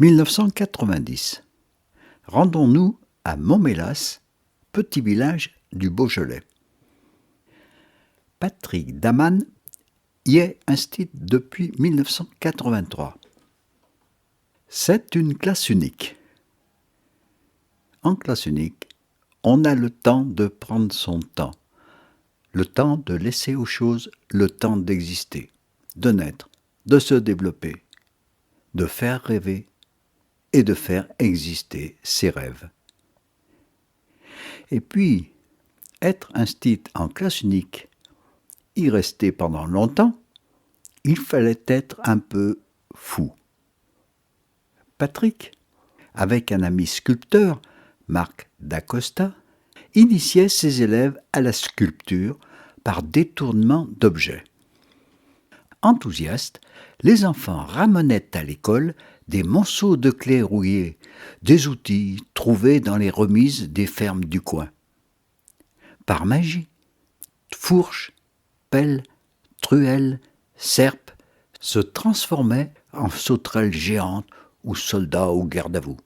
1990. Rendons-nous à Montmélas, petit village du Beaujolais. Patrick Daman y est inscrit depuis 1983. C'est une classe unique. En classe unique, on a le temps de prendre son temps, le temps de laisser aux choses le temps d'exister, de naître, de se développer, de faire rêver et de faire exister ses rêves. Et puis, être inscrit en classe unique, y rester pendant longtemps, il fallait être un peu fou. Patrick, avec un ami sculpteur, Marc Dacosta, initiait ses élèves à la sculpture par détournement d'objets. Enthousiastes, les enfants ramenaient à l'école des monceaux de clés rouillées, des outils trouvés dans les remises des fermes du coin. Par magie, fourches, pelles, truelles, serpes se transformaient en sauterelles géantes ou soldats au garde-à-vous.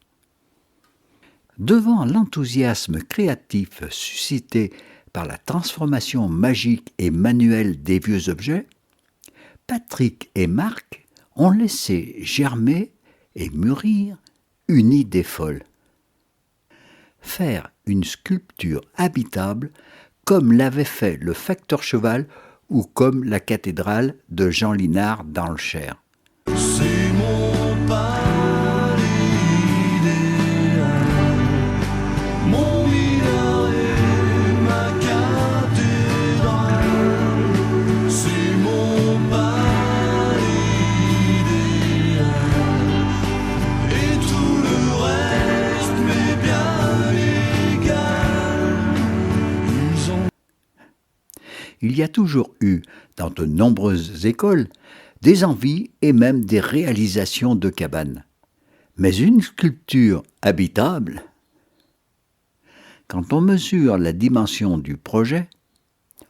Devant l'enthousiasme créatif suscité par la transformation magique et manuelle des vieux objets, Patrick et Marc ont laissé germer et mûrir une idée folle. Faire une sculpture habitable comme l'avait fait le facteur cheval ou comme la cathédrale de Jean Linard dans le Cher. C'est mon palais idéal, mon minaret, ma cathédrale. C'est mon palais idéal, et tout le reste m'est bien égal. Il y a toujours eu, dans de nombreuses écoles, des envies et même des réalisations de cabanes. Mais une sculpture habitable, quand on mesure la dimension du projet,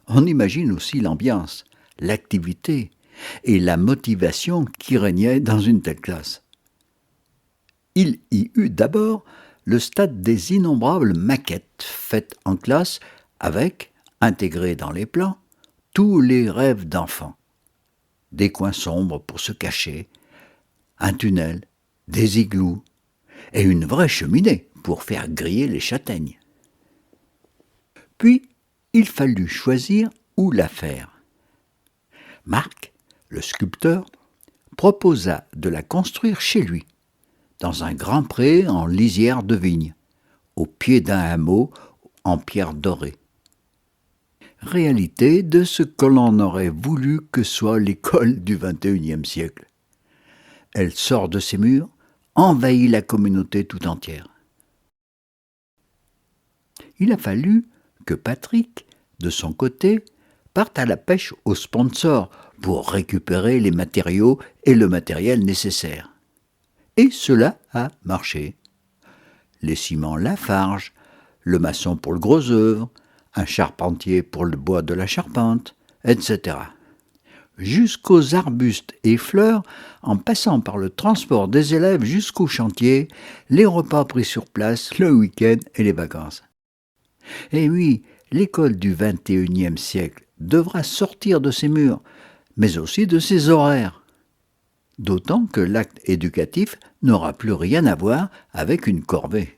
on imagine aussi l'ambiance, l'activité et la motivation qui régnait dans une telle classe. Il y eut d'abord le stade des innombrables maquettes faites en classe avec, intégrées dans les plans, tous les rêves d'enfants. Des coins sombres pour se cacher, un tunnel, des igloos et une vraie cheminée pour faire griller les châtaignes. Puis, il fallut choisir où la faire. Marc, le sculpteur, proposa de la construire chez lui, dans un grand pré en lisière de vigne, au pied d'un hameau en pierre dorée. Réalité de ce que l'on aurait voulu que soit l'école du XXIe siècle. Elle sort de ses murs, envahit la communauté tout entière. Il a fallu que Patrick, de son côté, parte à la pêche aux sponsors pour récupérer les matériaux et le matériel nécessaire. Et cela a marché. Les ciments Lafarge, le maçon pour le gros œuvre, un charpentier pour le bois de la charpente, etc. Jusqu'aux arbustes et fleurs, en passant par le transport des élèves jusqu'au chantier, les repas pris sur place, le week-end et les vacances. Et oui, l'école du XXIe siècle devra sortir de ses murs, mais aussi de ses horaires. D'autant que l'acte éducatif n'aura plus rien à voir avec une corvée.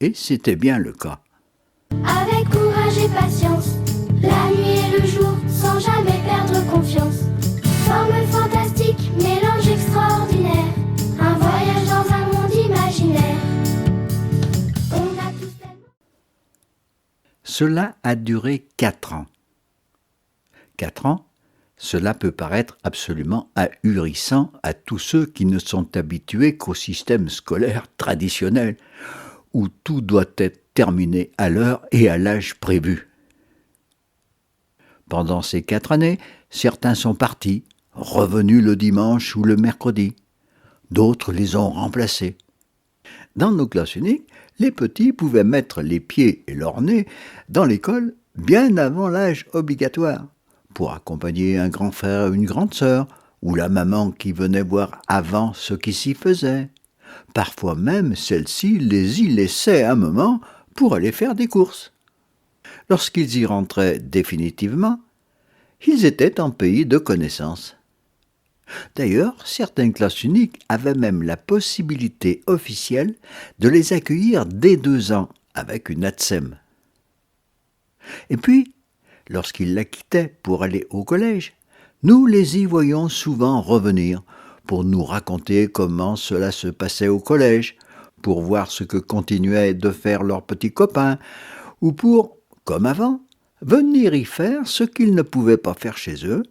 Et c'était bien le cas. Avec courage et patience, la nuit et le jour, sans jamais perdre confiance. Forme fantastique, mélange extraordinaire, un voyage dans un monde imaginaire. On a tous tellement... Cela a duré 4 ans. 4 ans, cela peut paraître absolument ahurissant à tous ceux qui ne sont habitués qu'au système scolaire traditionnel, où tout doit être terminé à l'heure et à l'âge prévu. Pendant ces 4 années, certains sont partis, revenus le dimanche ou le mercredi. D'autres les ont remplacés. Dans nos classes uniques, les petits pouvaient mettre les pieds et leur nez dans l'école bien avant l'âge obligatoire, pour accompagner un grand frère ou une grande sœur, ou la maman qui venait voir avant ce qui s'y faisait, Parfois même, celle-ci les y laissait un moment pour aller faire des courses. Lorsqu'ils y rentraient définitivement, ils étaient en pays de connaissance. D'ailleurs, certaines classes uniques avaient même la possibilité officielle de les accueillir dès 2 ans avec une ATSEM. Et puis, lorsqu'ils la quittaient pour aller au collège, nous les y voyions souvent revenir pour nous raconter comment cela se passait au collège, pour voir ce que continuaient de faire leurs petits copains, ou pour, comme avant, venir y faire ce qu'ils ne pouvaient pas faire chez eux,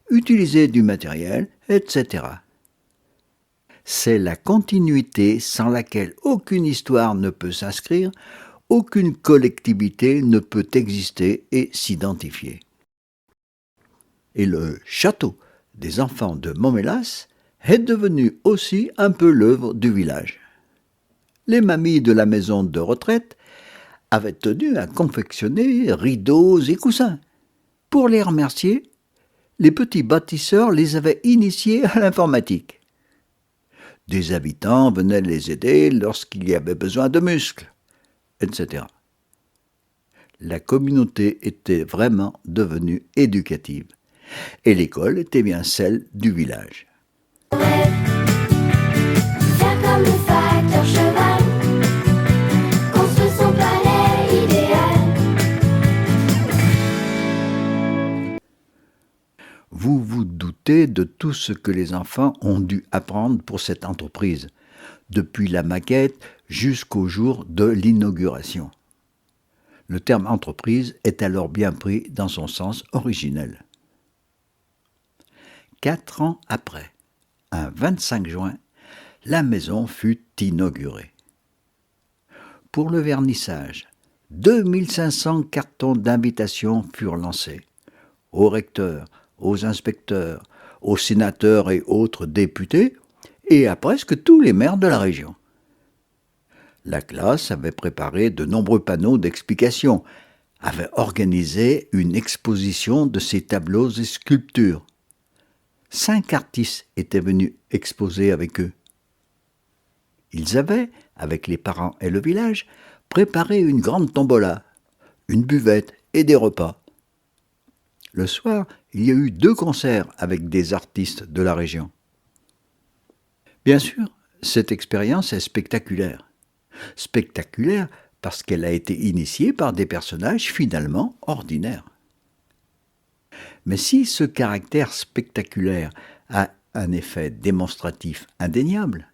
utiliser du matériel, etc. C'est la continuité sans laquelle aucune histoire ne peut s'inscrire, aucune collectivité ne peut exister et s'identifier. Et le château des enfants de Montmélas est devenu aussi un peu l'œuvre du village. Les mamies de la maison de retraite avaient tenu à confectionner rideaux et coussins. Pour les remercier, les petits bâtisseurs les avaient initiés à l'informatique. Des habitants venaient les aider lorsqu'il y avait besoin de muscles, etc. La communauté était vraiment devenue éducative, et l'école était bien celle du village. Faire comme le facteur cheval, construire son palais idéal. Vous vous doutez de tout ce que les enfants ont dû apprendre pour cette entreprise, depuis la maquette jusqu'au jour de l'inauguration. Le terme entreprise est alors bien pris dans son sens originel. 4 ans après, un 25 juin, la maison fut inaugurée. Pour le vernissage, 2500 cartons d'invitation furent lancés au recteur, aux inspecteurs, aux sénateurs et autres députés, et à presque tous les maires de la région. La classe avait préparé de nombreux panneaux d'explication, avait organisé une exposition de ses tableaux et sculptures. 5 artistes étaient venus exposer avec eux. Ils avaient, avec les parents et le village, préparé une grande tombola, une buvette et des repas. Le soir, il y a eu 2 concerts avec des artistes de la région. Bien sûr, cette expérience est spectaculaire. Spectaculaire parce qu'elle a été initiée par des personnages finalement ordinaires. Mais si ce caractère spectaculaire a un effet démonstratif indéniable,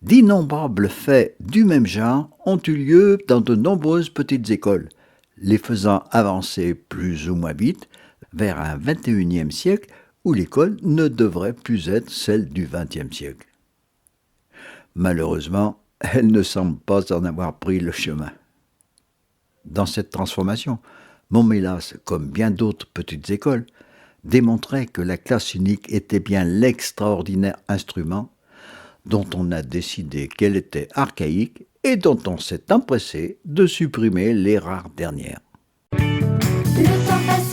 d'innombrables faits du même genre ont eu lieu dans de nombreuses petites écoles, les faisant avancer plus ou moins vite vers un XXIe siècle où l'école ne devrait plus être celle du XXe siècle. Malheureusement, elle ne semble pas en avoir pris le chemin. Dans cette transformation, Montmélas, comme bien d'autres petites écoles, démontrait que la classe unique était bien l'extraordinaire instrument dont on a décidé qu'elle était archaïque et dont on s'est empressé de supprimer les rares dernières. Le temps passe